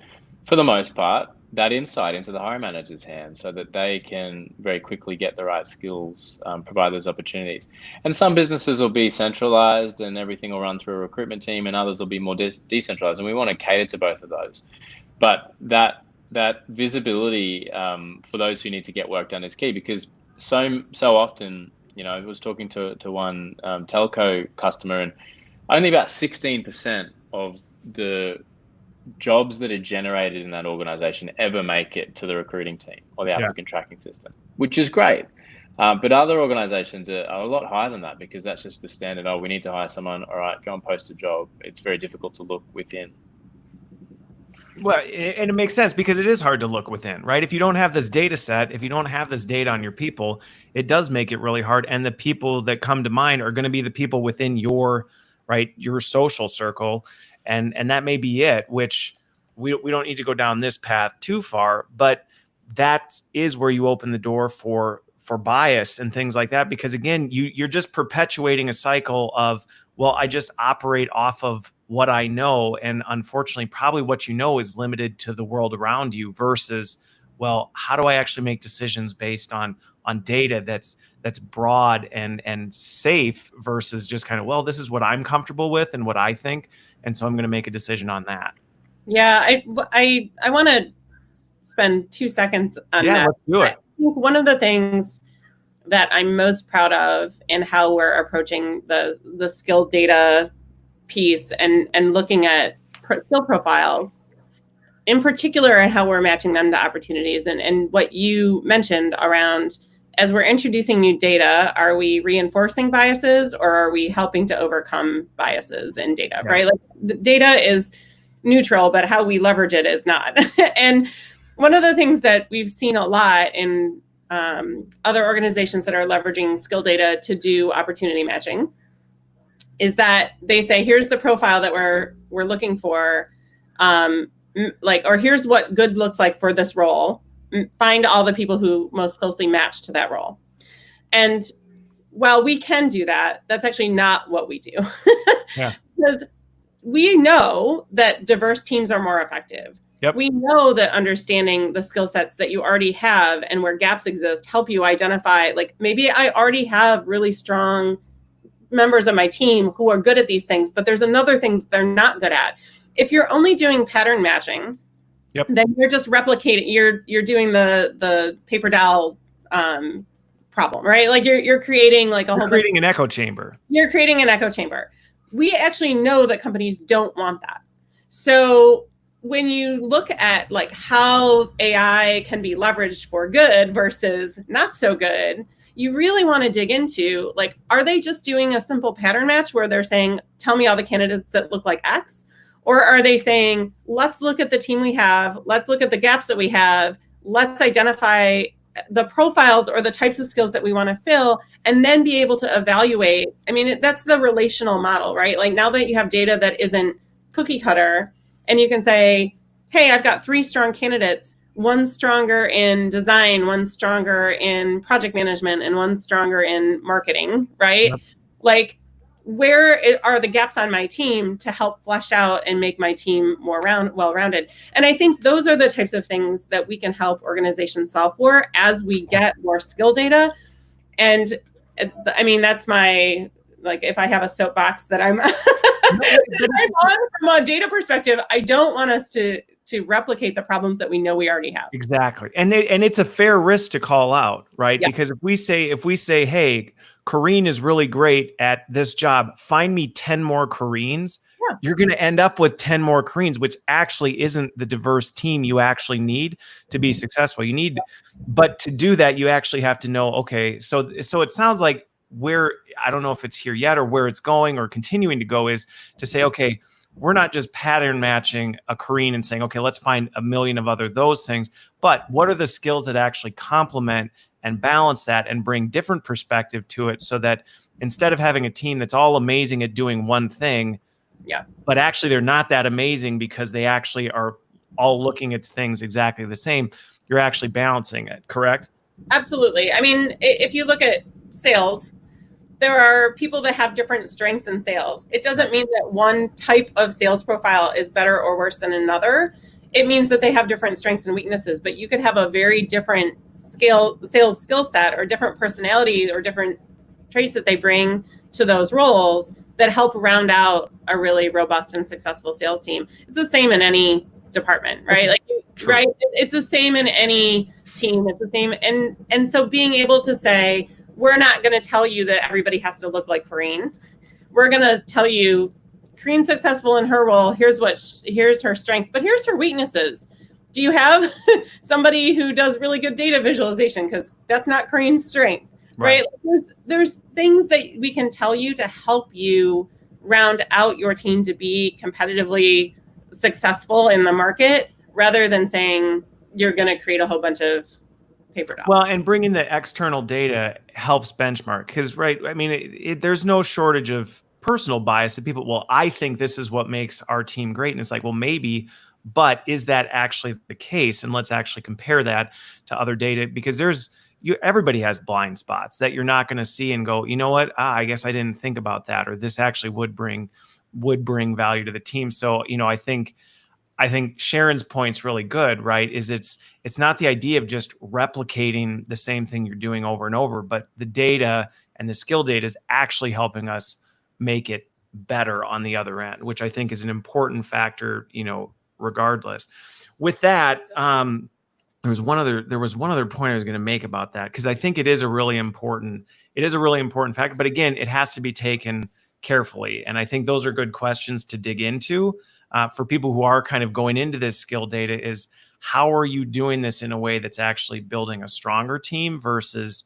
for the most part, that insight into the hiring manager's hands so that they can very quickly get the right skills, provide those opportunities. And some businesses will be centralized and everything will run through a recruitment team, and others will be more decentralized. And we want to cater to both of those. But that visibility for those who need to get work done is key, because so often, I was talking to one telco customer, and only about 16% of the jobs that are generated in that organization ever make it to the recruiting team or the applicant tracking system, which is great. But other organizations are a lot higher than that, because that's just the standard. Oh, we need to hire someone. All right, go and post a job. It's very difficult to look within. Well, and it makes sense, because it is hard to look within, right? If you don't have this data set, if you don't have this data on your people, it does make it really hard. And the people that come to mind are going to be the people within your social circle. And that may be it, which we don't need to go down this path too far, but that is where you open the door for bias and things like that. Because again, you're just perpetuating a cycle of, well, I just operate off of what I know. And unfortunately, probably what you know is limited to the world around you, versus, well, how do I actually make decisions based on data that's broad and safe, versus just kind of, well, this is what I'm comfortable with and what I think, and so I'm going to make a decision on that. Yeah, I want to spend 2 seconds on that. Yeah, let's do it. I think one of the things that I'm most proud of in how we're approaching the skill data piece and looking at skill profiles, in particular, and how we're matching them to opportunities, and what you mentioned around, as we're introducing new data, are we reinforcing biases or are we helping to overcome biases in data, right? Like, the data is neutral, but how we leverage it is not. And one of the things that we've seen a lot in other organizations that are leveraging skill data to do opportunity matching is that they say, here's the profile that we're looking for, or here's what good looks like for this role. Find all the people who most closely match to that role. And while we can do that, that's actually not what we do. Yeah. Because we know that diverse teams are more effective. Yep. We know that understanding the skill sets that you already have and where gaps exist help you identify, like, maybe I already have really strong members of my team who are good at these things, but there's another thing they're not good at. If you're only doing pattern matching, then you're just replicating, you're doing the paper doll problem, right? Like, you're creating like creating an echo chamber. You're creating an echo chamber. We actually know that companies don't want that. So when you look at like how AI can be leveraged for good versus not so good, you really want to dig into, like, are they just doing a simple pattern match where they're saying, tell me all the candidates that look like X? Or are they saying, let's look at the team we have, let's look at the gaps that we have, let's identify the profiles or the types of skills that we want to fill, and then be able to evaluate. I mean, that's the relational model, right? Like, now that you have data that isn't cookie cutter, and you can say, hey, I've got 3 strong candidates, one's stronger in design, one's stronger in project management, and one's stronger in marketing, right? Yep. Like, where are the gaps on my team to help flesh out and make my team more well-rounded? And I think those are the types of things that we can help organizations solve for as we get more skill data. And I mean, that's my, like, if I have a soapbox that I'm, I'm on from a data perspective, I don't want us to replicate the problems that we know we already have. Exactly. And it's a fair risk to call out, right? Yep. Because if we say, hey, Koreen is really great at this job, find me 10 more Koreens, you're going to end up with 10 more Koreens, which actually isn't the diverse team you actually need to be successful. But to do that, you actually have to know, okay, so it sounds like where, I don't know if it's here yet or where it's going or continuing to go, is to say, okay, we're not just pattern matching a Koreen and saying, okay, let's find a million of those things, but what are the skills that actually complement and balance that and bring different perspective to it, so that instead of having a team that's all amazing at doing one thing, but actually they're not that amazing because they actually are all looking at things exactly the same, you're actually balancing it, correct? Absolutely. I mean, if you look at sales, there are people that have different strengths in sales. It doesn't mean that one type of sales profile is better or worse than another. It means that they have different strengths and weaknesses, but you could have a very different sales skill set, or different personality, or different traits that they bring to those roles that help round out a really robust and successful sales team. It's the same in any department, right? Right? It's the same in any team. It's the same. And so being able to say, we're not going to tell you that everybody has to look like Koreen. We're going to tell you Koreen's successful in her role. Here's her strengths, but here's her weaknesses. Do you have somebody who does really good data visualization? Because that's not Koreen's strength, right? There's things that we can tell you to help you round out your team to be competitively successful in the market, rather than saying you're going to create a whole bunch of paper dolls. Well, and bringing the external data helps benchmark, because, right, I mean, there's no shortage of personal bias that people, well, I think this is what makes our team great. And it's like, well, maybe, but is that actually the case? And let's actually compare that to other data, because everybody has blind spots that you're not going to see and go, you know what, I guess I didn't think about that, or this actually would bring value to the team. So, I think Sharon's point's really good, right? It's not the idea of just replicating the same thing you're doing over and over, but the data and the skill data is actually helping us make it better on the other end, which I think is an important factor, regardless. With that, there was one other point I was going to make about that, because I think it is a really important factor, but again, it has to be taken carefully. And I think those are good questions to dig into. For people who are kind of going into this skill data, is how are you doing this in a way that's actually building a stronger team versus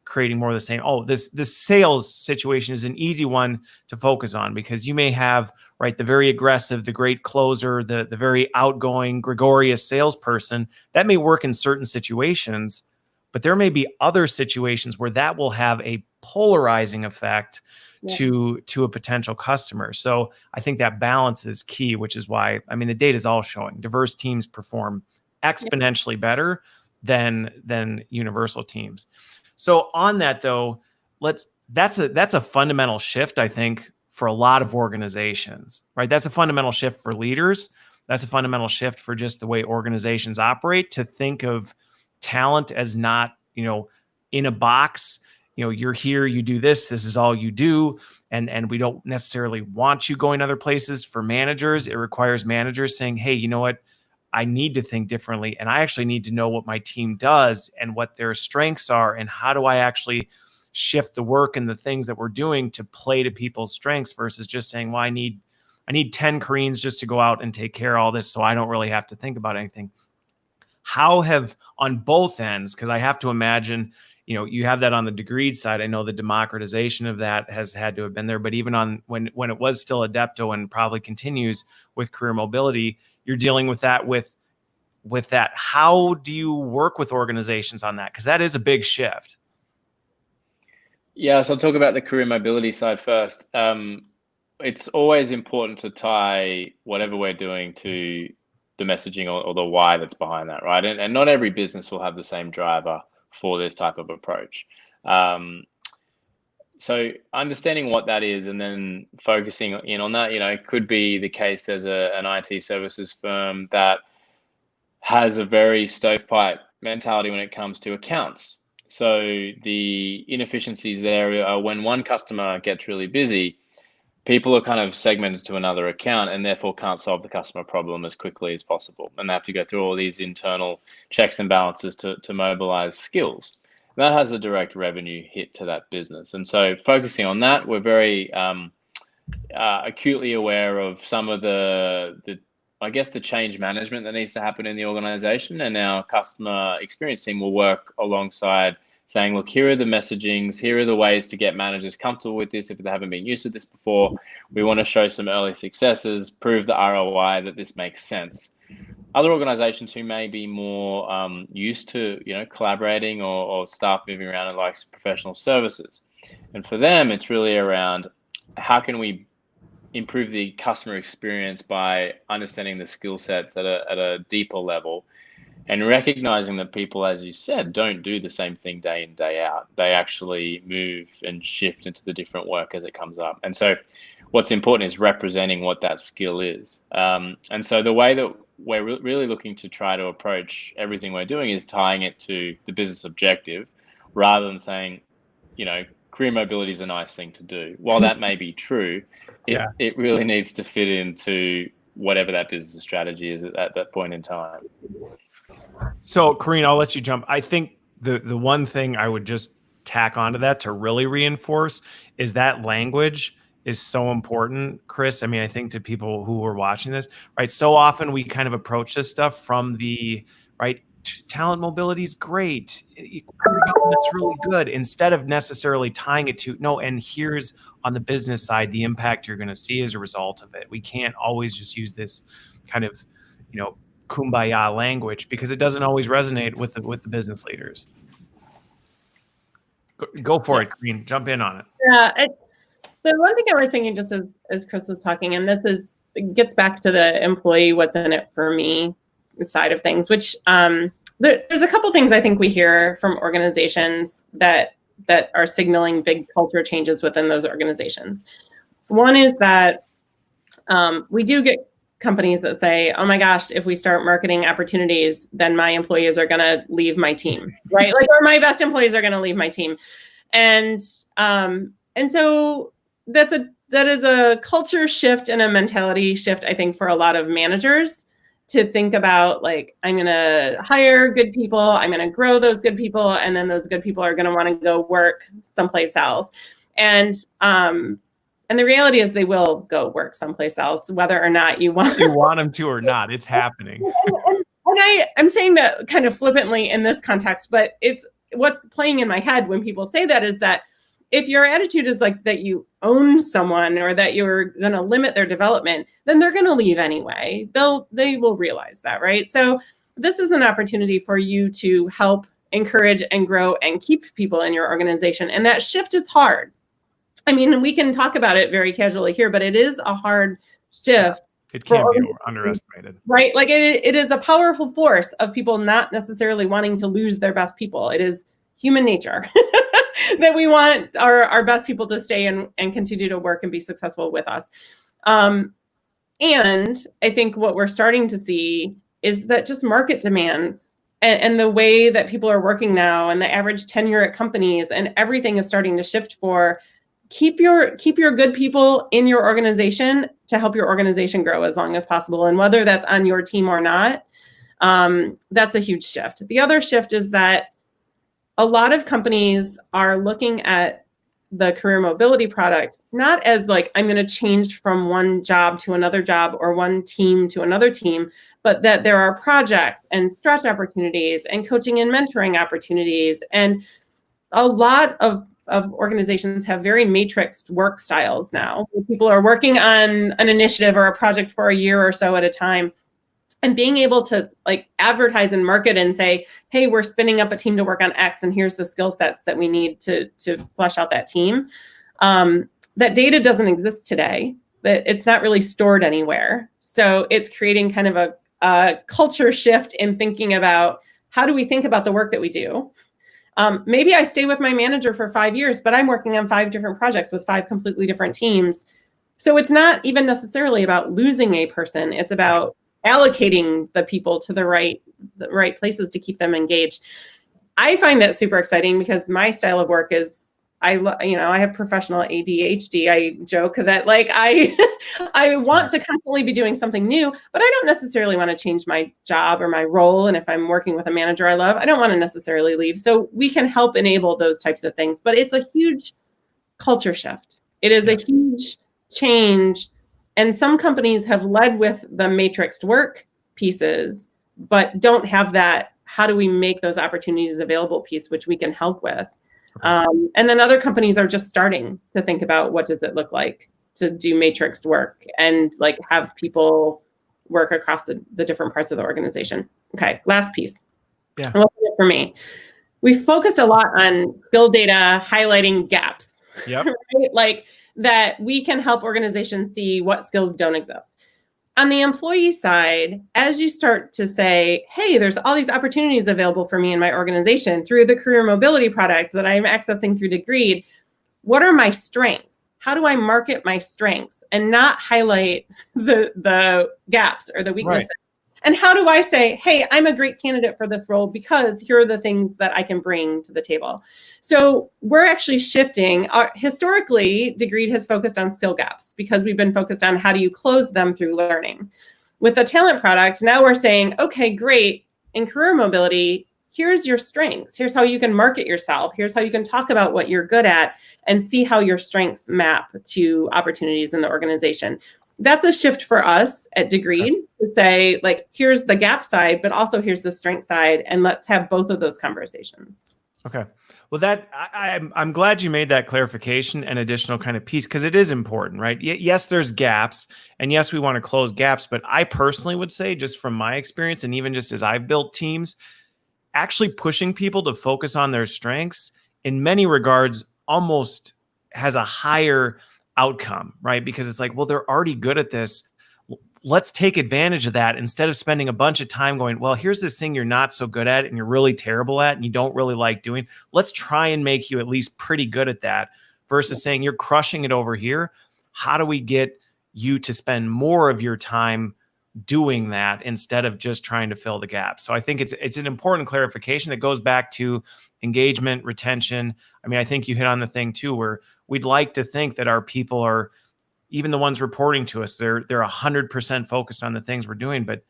creating more of the same? Oh, this sales situation is an easy one to focus on, because you may have, right, the very aggressive, the great closer, the very outgoing, gregarious salesperson. That may work in certain situations, but there may be other situations where that will have a polarizing effect to a potential customer. So I think that balance is key, which is why, I mean, the data is all showing diverse teams perform exponentially better than universal teams. So on that though, that's a fundamental shift, I think, for a lot of organizations, right? That's a fundamental shift for leaders. That's a fundamental shift for just the way organizations operate, to think of talent as not, in a box. You're here, you do this is all you do. And we don't necessarily want you going other places. For managers, it requires managers saying, hey, you know what? I need to think differently. And I actually need to know what my team does and what their strengths are. And how do I actually shift the work and the things that we're doing to play to people's strengths, versus just saying, well, I need 10 Koreans just to go out and take care of all this, so I don't really have to think about anything. How have, on both ends, because I have to imagine, you have that on the Degreed side. I know the democratization of that has had to have been there, but even on when it was still Adepto, and probably continues with career mobility, you're dealing with that with that. How do you work with organizations on that? Because that is a big shift. Yeah, so I'll talk about the career mobility side first. It's always important to tie whatever we're doing to the messaging or the why that's behind that, right? And not every business will have the same driver for this type of approach. So understanding what that is, and then focusing in on that, it could be the case there's an IT services firm that has a very stovepipe mentality when it comes to accounts. So the inefficiencies there are when one customer gets really busy, people are kind of segmented to another account and therefore can't solve the customer problem as quickly as possible. And they have to go through all these internal checks and balances to mobilize skills. And that has a direct revenue hit to that business. And so focusing on that, we're very acutely aware of some of the change management that needs to happen in the organization. And our customer experience team will work alongside saying, look, here are the messagings, here are the ways to get managers comfortable with this if they haven't been used to this before. We want to show some early successes, prove the ROI that this makes sense. Other organizations who may be more used to, collaborating or staff moving around and like professional services. And for them, it's really around how can we improve the customer experience by understanding the skill sets at a deeper level and recognizing that people, as you said, don't do the same thing day in, day out. They actually move and shift into the different work as it comes up. And so what's important is representing what that skill is. And so the way that we're really looking to try to approach everything we're doing is tying it to the business objective rather than saying, career mobility is a nice thing to do. While that may be true, it really needs to fit into whatever that business strategy is at that point in time. So, Koreen, I'll let you jump. I think the one thing I would just tack onto that to really reinforce is that language is so important, Chris. I mean, I think to people who are watching this, right? So often we kind of approach this stuff from the, right, talent mobility is great. That's really good. Instead of necessarily tying it to, no, and here's on the business side, the impact you're going to see as a result of it. We can't always just use this kind of, kumbaya language because it doesn't always resonate with the business leaders. Go for it, Koreen. Jump in on it. Yeah. The one thing I was thinking just as Chris was talking, and this gets back to the employee, what's in it for me side of things, which there's a couple things I think we hear from organizations that are signaling big culture changes within those organizations. One is that we do get companies that say, oh my gosh, if we start marketing opportunities, then my employees are going to leave my team, right? Or my best employees are going to leave my team. And so that is a culture shift and a mentality shift, I think, for a lot of managers to think about, I'm going to hire good people, I'm going to grow those good people, and then those good people are going to want to go work someplace else. And the reality is they will go work someplace else, whether or not you want them to or not. It's happening. And I'm saying that kind of flippantly in this context, but it's what's playing in my head when people say that is that if your attitude is that you own someone or that you're going to limit their development, then they're going to leave anyway. They will realize that, right? So this is an opportunity for you to help encourage and grow and keep people in your organization. And that shift is hard. I mean, we can talk about it very casually here, but it is a hard shift. It can't be underestimated. Right? It is a powerful force of people not necessarily wanting to lose their best people. It is human nature that we want our best people to stay and continue to work and be successful with us. And I think what we're starting to see is that just market demands and the way that people are working now and the average tenure at companies and everything is starting to shift for keep your good people in your organization to help your organization grow as long as possible. And whether that's on your team or not, that's a huge shift. The other shift is that a lot of companies are looking at the career mobility product, not as I'm going to change from one job to another job or one team to another team, but that there are projects and stretch opportunities and coaching and mentoring opportunities. And a lot of organizations have very matrixed work styles now. People are working on an initiative or a project for a year or so at a time. And being able to advertise and market and say, hey, we're spinning up a team to work on X, and here's the skill sets that we need to flesh out that team. That data doesn't exist today. That it's not really stored anywhere. So it's creating kind of a culture shift in thinking about how do we think about the work that we do. Maybe I stay with my manager for 5 years, but I'm working on 5 different projects with 5 completely different teams. So it's not even necessarily about losing a person. It's about allocating the people to the right places to keep them engaged. I find that super exciting because my style of work is I have professional ADHD. I joke that I want to constantly be doing something new, but I don't necessarily want to change my job or my role. And if I'm working with a manager I love, I don't want to necessarily leave. So we can help enable those types of things, but it's a huge culture shift. It is a huge change. And some companies have led with the matrixed work pieces, but don't have that how do we make those opportunities available piece, which we can help with. And then other companies are just starting to think about what does it look like to do matrixed work and like have people work across the different parts of the organization. Okay, last piece. Yeah. What's it for me? We focused a lot on skill data, highlighting gaps. Yep. Right? Like that we can help organizations see what skills don't exist. On the employee side, as you start to say, hey, there's all these opportunities available for me in my organization through the career mobility product that I'm accessing through Degreed, what are my strengths? How do I market my strengths and not highlight the gaps or the weaknesses? Right. And how do I say, hey, I'm a great candidate for this role because here are the things that I can bring to the table? So we're actually shifting. Historically, Degreed has focused on skill gaps because we've been focused on how do you close them through learning. With the talent product, now we're saying, okay, great. In career mobility, here's your strengths. Here's how you can market yourself. Here's how you can talk about what you're good at and see how your strengths map to opportunities in the organization. That's a shift for us at Degreed to say, like, here's the gap side, but also here's the strength side, and let's have both of those conversations. Okay. Well, I'm glad you made that clarification and additional kind of piece because it is important, right? Yes, there's gaps, and yes, we want to close gaps, but I personally would say, just from my experience, and even just as I've built teams, actually pushing people to focus on their strengths in many regards almost has a higher outcome, right? Because it's like, well, they're already good at this. Let's take advantage of that instead of spending a bunch of time going, well, here's this thing you're not so good at and you're really terrible at and you don't really like doing. Let's try and make you at least pretty good at that versus saying you're crushing it over here. How do we get you to spend more of your time doing that instead of just trying to fill the gap? So I think it's an important clarification that goes back to engagement, retention. I mean, I think you hit on the thing too, where we'd like to think that our people are, even the ones reporting to us, they're 100% focused on the things we're doing. But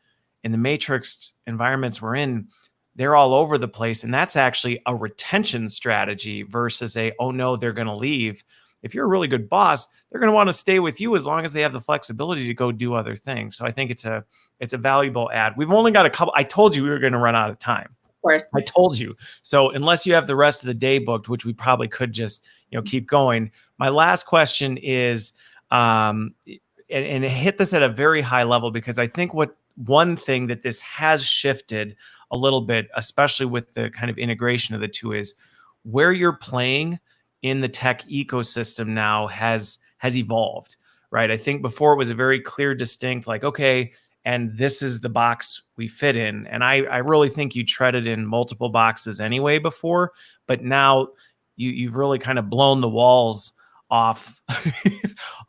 in the matrix environments we're in, they're all over the place. And that's actually a retention strategy versus oh no, they're going to leave. If you're a really good boss, they're going to want to stay with you as long as they have the flexibility to go do other things. So I think it's a valuable add. We've only got a couple. I told you we were going to run out of time. Of course. I told you. So unless you have the rest of the day booked, which we probably could just, keep going. My last question is, and hit this at a very high level, because I think one thing that this has shifted a little bit, especially with the kind of integration of the two, is where you're playing in the tech ecosystem now has evolved, right? I think before it was a very clear, distinct, like, okay, and this is the box we fit in. And I really think you treaded in multiple boxes anyway before, but now you've really kind of blown the walls off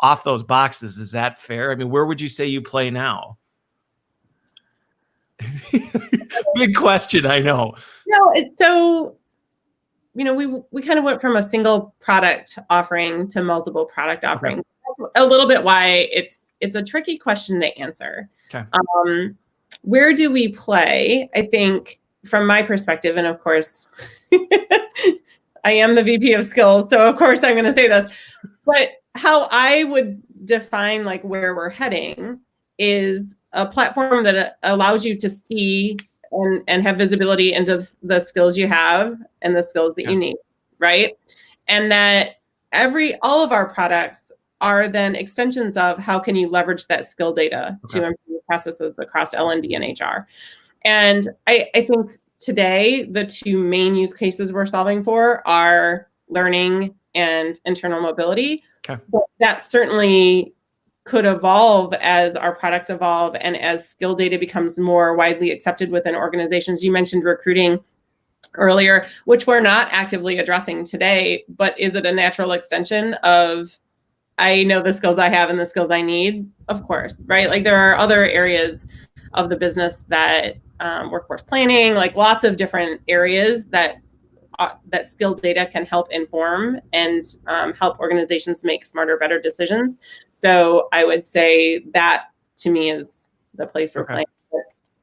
off those boxes. Is that fair? I mean, where would you say you play now? Big question, I know. No, it's so, we kind of went from a single product offering to multiple product offerings. Okay. A little bit why it's a tricky question to answer. Okay. Where do we play? I think from my perspective, and of course, I am the VP of skills, so of course I'm going to say this, but how I would define like where we're heading is a platform that allows you to see and have visibility into the skills you have and the skills that you need, right? And that all of our products are then extensions of how can you leverage that skill data to improve processes across L&D and HR. And I think today, the two main use cases we're solving for are learning and internal mobility. Okay. But that certainly could evolve as our products evolve and as skill data becomes more widely accepted within organizations. You mentioned recruiting earlier, which we're not actively addressing today, but is it a natural extension of, I know the skills I have and the skills I need? Of course, right? Like there are other areas of the business that workforce planning, like lots of different areas that skill data can help inform and help organizations make smarter, better decisions. So I would say that to me is the place we're playing.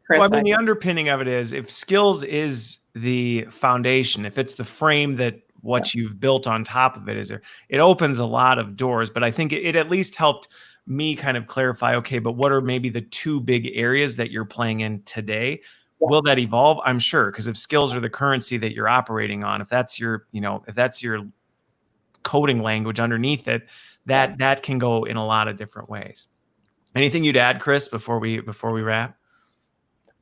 Well, I mean, the underpinning of it is if skills is the foundation, if it's the frame that what you've built on top of it opens a lot of doors. But I think it at least helped me kind of clarify, okay, but what are maybe the two big areas that you're playing in today? Will that evolve? I'm sure, because if skills are the currency that you're operating on, if that's your, if that's your coding language underneath it, that can go in a lot of different ways. Anything you'd add, Chris, before we wrap?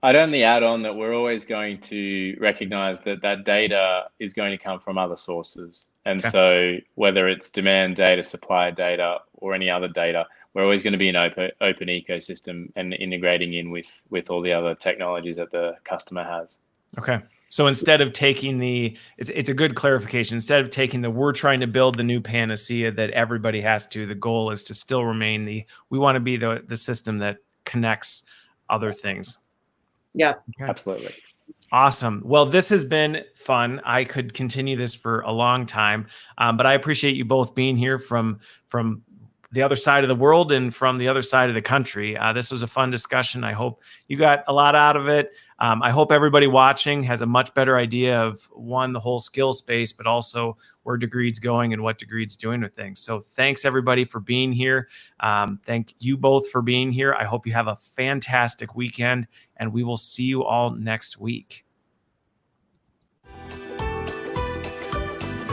I'd only add on that we're always going to recognize that data is going to come from other sources. And so whether it's demand data, supply data, or any other data, we're always going to be an open ecosystem and integrating in with all the other technologies that the customer has. Okay. So instead of taking it's a good clarification. Instead of taking we're trying to build the new panacea that everybody has to, the goal is to still remain we want to be the system that connects other things. Yeah, absolutely. Awesome. Well, this has been fun. I could continue this for a long time, but I appreciate you both being here from the other side of the world and from the other side of the country. This was a fun discussion. I hope you got a lot out of it. I hope everybody watching has a much better idea of, one, the whole skill space, but also where Degreed's going and what Degreed's doing with things. So thanks everybody for being here. Thank you both for being here. I hope you have a fantastic weekend, and we will see you all next week.